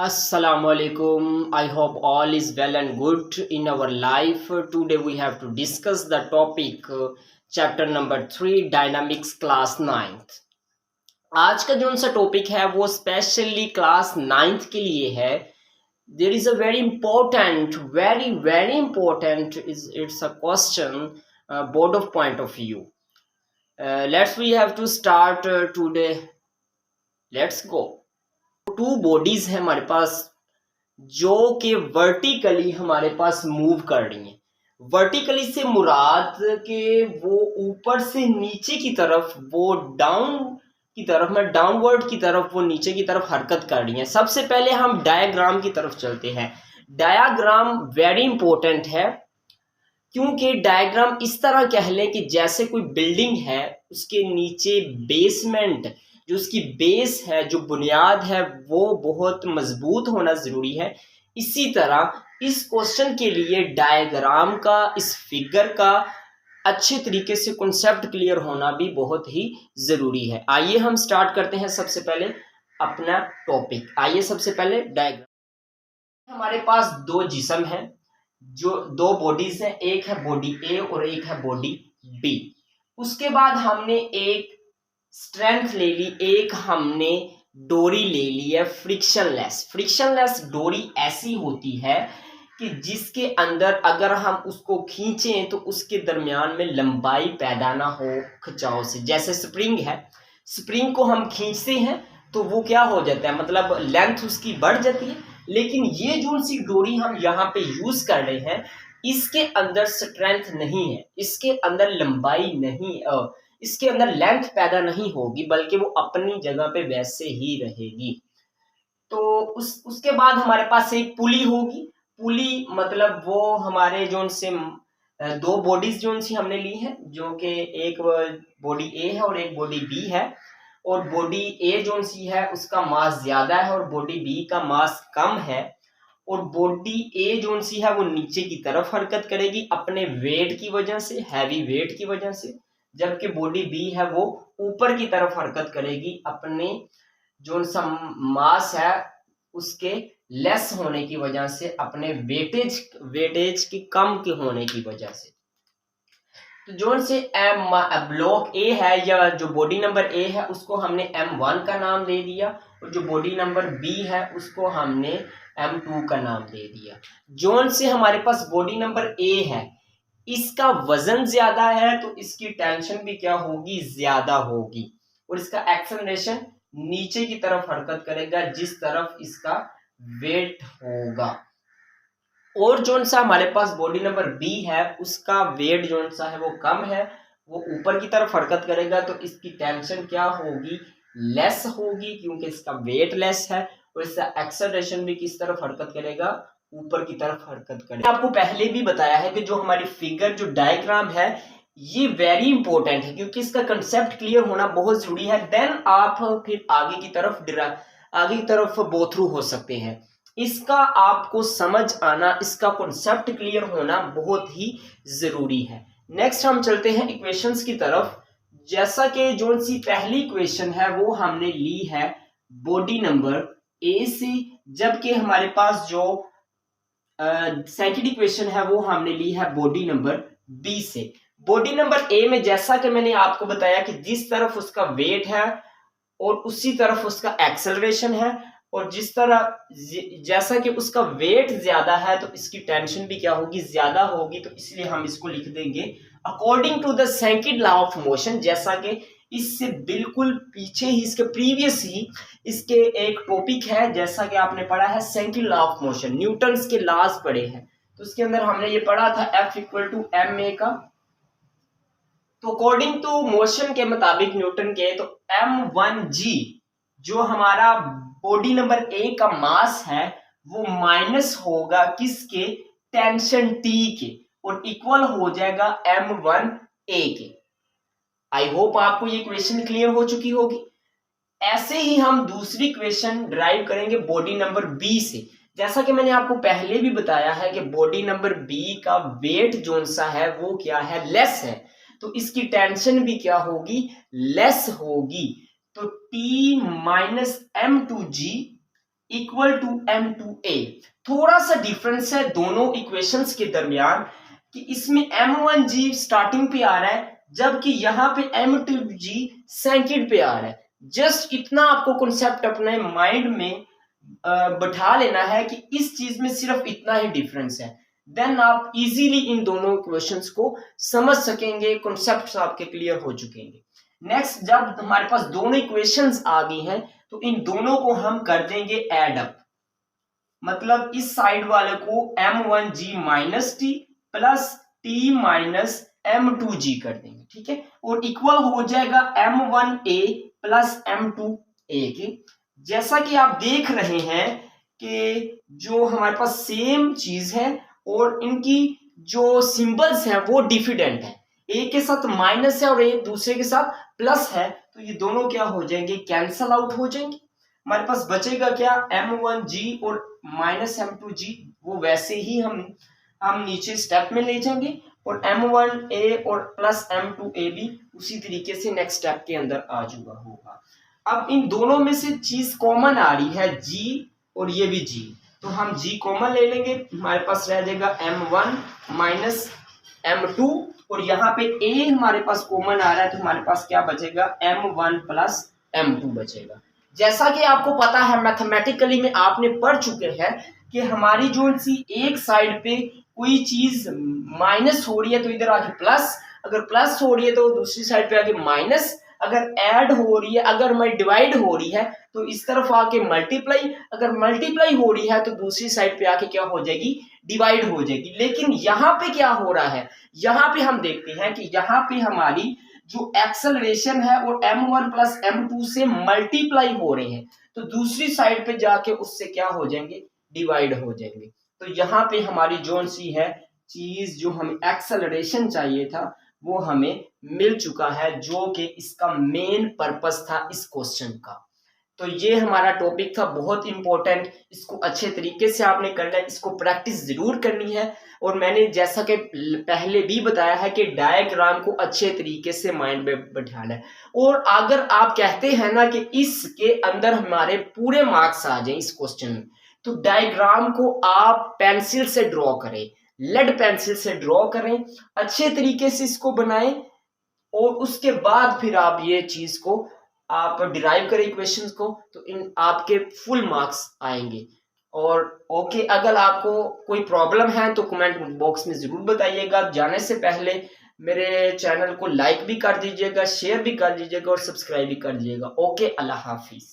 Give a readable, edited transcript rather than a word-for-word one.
Assalamu alaikum. I hope all is well and good in our life. Today we have to discuss the topic chapter number 3 dynamics class 9th. आज का जो सा topic है वो specially class 9th के लिए है. There is a very important is it's a question board of point of view. Let's we have to start today. Let's go. Two bodies है हमारे पास जो कि वर्टिकली हमारे पास मूव कर रही हैं. वर्टिकली से मुराद के वो ऊपर से नीचे की तरफ, वो डाउन की तरफ में डाउनवर्ड की तरफ, वो नीचे की तरफ हरकत कर रही हैं. सबसे पहले हम डायग्राम की तरफ चलते हैं. डायग्राम वेरी इंपॉर्टेंट है क्योंकि डायग्राम इस तरह कह लें कि जैसे कोई बिल्डिंग है, उसके नीचे बेसमेंट, जो उसकी बेस है, जो बुनियाद है, वो बहुत मजबूत होना ज़रूरी है. इसी तरह इस क्वेश्चन के लिए डायग्राम का, इस फिगर का अच्छे तरीके से कॉन्सेप्ट क्लियर होना भी बहुत ही ज़रूरी है. आइए हम स्टार्ट करते हैं सबसे पहले अपना टॉपिक. आइए सबसे पहले डायग्राम. हमारे पास दो जिस्म हैं, जो दो बॉडीज हैं. एक है बॉडी ए और एक है बॉडी बी. उसके बाद हमने एक स्ट्रेंथ ले ली, एक हमने डोरी ले ली है फ्रिक्शनलेस डोरी ऐसी होती है कि जिसके अंदर अगर हम उसको खींचें तो उसके दरमियान में लंबाई पैदा ना हो खिंचाव से. जैसे स्प्रिंग है, स्प्रिंग को हम खींचते हैं तो वो क्या हो जाता है, मतलब लेंथ उसकी बढ़ जाती है. लेकिन ये जो सी डोरी हम यहाँ पे यूज कर रहे हैं, इसके अंदर स्ट्रेंथ नहीं है, इसके अंदर लंबाई नहीं, इसके अंदर लेंथ पैदा नहीं होगी, बल्कि वो अपनी जगह पे वैसे ही रहेगी. तो उसके बाद हमारे पास एक पुली होगी. पुली मतलब वो हमारे जो से दो बॉडीज जो सी हमने ली है, जो कि एक बॉडी ए है और एक बॉडी बी है. और बॉडी ए जो सी है उसका मास ज्यादा है और बॉडी बी का मास कम है. और बॉडी ए जो सी है वो नीचे की तरफ हरकत करेगी अपने वेट की वजह से, हैवी वेट की वजह से. जबकि बॉडी बी है वो ऊपर की तरफ हरकत करेगी अपने जो सा मास है उसके लेस होने की वजह से, अपने वेटेज की कम के होने की वजह से. तो जो से ब्लॉक ए है या जो बॉडी नंबर ए है उसको हमने M1 का नाम दे दिया, और जो बॉडी नंबर बी है उसको हमने M2 का नाम दे दिया. जोन से हमारे पास बॉडी नंबर ए है, इसका वजन ज्यादा है तो इसकी टेंशन भी क्या होगी, ज्यादा होगी. और इसका एक्सेलरेशन नीचे की तरफ हरकत करेगा जिस तरफ इसका वेट होगा. और जो सा हमारे पास बॉडी नंबर बी है उसका वेट जो सा है वो कम है, वो ऊपर की तरफ हरकत करेगा तो इसकी टेंशन क्या होगी, लेस होगी, क्योंकि इसका वेट लेस है. और इसका एक्सेलरेशन भी किस तरफ हरकत करेगा, ऊपर की तरफ हरकत करेगा. आपको पहले भी बताया है कि जो हमारी फिगर, जो डायग्राम है, ये वेरी इंपॉर्टेंट है क्योंकि इसका कंसेप्ट क्लियर होना बहुत जरूरी है. देन आप फिर आगे की तरफ गो थ्रू हो सकते हैं. इसका आपको समझ आना, इसका कॉन्सेप्ट क्लियर होना बहुत ही जरूरी है. नेक्स्ट हम चलते हैं इक्वेशंस की तरफ. जैसा कि जो सी पहली इक्वेशन है वो हमने ली है बॉडी नंबर ए से, जबकि हमारे पास जो सेकंड इक्वेशन है वो हमने ली है बॉडी नंबर बी से. बॉडी नंबर ए में जैसा कि मैंने आपको बताया कि जिस तरफ उसका वेट है और उसी तरफ उसका एक्सेलरेशन है, और जिस तरह जैसा कि उसका वेट ज्यादा है तो इसकी टेंशन भी क्या होगी, ज्यादा होगी. तो इसलिए हम इसको लिख देंगे according to the second law of motion. जैसा कि इससे बिल्कुल पीछे ही, इसके प्रीवियस ही इसके एक टॉपिक है, जैसा कि आपने पढ़ा है second law of motion, Newton's के लॉज पढ़े हैं. तो उसके अंदर हमने ये पढ़ा था F = ma का. तो अकॉर्डिंग टू मोशन के मुताबिक न्यूटन के, तो m1g जो हमारा बॉडी नंबर ए का मास है वो माइनस होगा किसके, टेंशन T के, और इक्वल हो जाएगा m1a के. आई होप आपको ये इक्वेशन क्लियर हो चुकी होगी. ऐसे ही हम दूसरी इक्वेशन ड्राइव करेंगे बॉडी नंबर बी से. जैसा कि मैंने आपको पहले भी बताया है कि बॉडी नंबर बी का वेट जो सा है वो क्या है, लेस है. तो इसकी टेंशन भी क्या होगी, लेस होगी. तो T - M2G equal to m2a। थोड़ा सा डिफरेंस है दोनों इक्वेशंस के दरमियान कि इसमें m1g स्टार्टिंग पे आ रहा है जबकि यहाँ पे m2g सेकंड पे आ रहा है। जस्ट इतना आपको कॉन्सेप्ट अपने माइंड में बैठा लेना है कि इस चीज में सिर्फ इतना ही डिफरेंस है, देन आप इजीली इन दोनों क्वेश्चंस को समझ सकेंगे, कॉन्सेप्ट्स आपके क्लियर हो चुकेंगे। नेक्स्ट, जब हमारे पास दोनों इक्वेशंस आ गई हैं तो इन दोनों को हम कर देंगे एड अप, मतलब इस साइड वाले को m1g minus T plus T minus m2g कर देंगे, ठीक है, और इक्वल हो जाएगा m1a प्लस m2a के। जैसा कि आप देख रहे हैं कि जो हमारे पास सेम चीज है और इनकी जो सिंबल्स हैं वो डिफरेंट है, एक के साथ माइनस है और एक दूसरे के साथ प्लस है, तो ये दोनों क्या हो जाएंगे, कैंसल आउट हो जाएंगे। हमारे पास बचेगा क्या, m1g और माइनस m2g, वो वैसे ही हम नीचे स्टेप में ले जाएंगे और m1a और प्लस m2a भी उसी तरीके से नेक्स्ट स्टेप के अंदर आ चुका होगा। अब इन दोनों में से चीज कॉमन आ रही है g और ये भी g, तो हम g कॉमन ले लेंगे, हमारे पास रह जाएगा m1 माइनस m2 और यहाँ पे a हमारे पास कॉमन आ रहा है तो हमारे पास क्या बचेगा, m1 प्लस m2 बचेगा। जैसा कि आपको पता है मैथमेटिकली में आपने पढ़ चुके हैं कि हमारी जो सी एक साइड पे कोई चीज माइनस हो रही है तो इधर आके प्लस, अगर प्लस हो रही है तो दूसरी साइड पे आके माइनस, अगर ऐड हो रही है, अगर डिवाइड हो रही है तो इस तरफ आके मल्टीप्लाई, अगर मल्टीप्लाई हो रही है तो दूसरी साइड पे आके क्या हो जाएगी, डिवाइड हो जाएगी। लेकिन यहाँ पे क्या हो रहा है, यहाँ पे हम देखते हैं कि यहाँ पे हमारी जो एक्सेलरेशन है वो m1 प्लस m2 से मल्टीप्लाई हो रहे हैं, तो दूसरी साइड पे जाके उससे क्या हो जाएंगे, डिवाइड हो जाएंगे। तो यहाँ पे हमारी जोन सी है चीज, जो हमें एक्सेलरेशन चाहिए था वो हमें मिल चुका है, जो कि इसका मेन पर्पस था इस क्वेश्चन का। तो ये हमारा टॉपिक था, बहुत इंपॉर्टेंट, इसको अच्छे तरीके से आपने करना है, इसको प्रैक्टिस जरूर करनी है। और मैंने जैसा कि पहले भी बताया है कि डायग्राम को अच्छे तरीके से माइंड में बैठाना है। और अगर आप कहते हैं ना कि इसके अंदर हमारे पूरे मार्क्स आ जाए इस क्वेश्चन में, तो डायग्राम को आप पेंसिल से ड्रॉ करें, लेड पेंसिल से ड्रॉ करें, अच्छे तरीके से इसको बनाएं और उसके बाद फिर आप ये चीज को आप डिराइव करें इक्वेशंस को, तो इन आपके फुल मार्क्स आएंगे। और ओके, अगर आपको कोई प्रॉब्लम है तो कमेंट बॉक्स में जरूर बताइएगा। जाने से पहले मेरे चैनल को लाइक भी कर दीजिएगा, शेयर भी कर दीजिएगा और सब्सक्राइब भी कर दीजिएगा। ओके, अल्लाह हाफिज।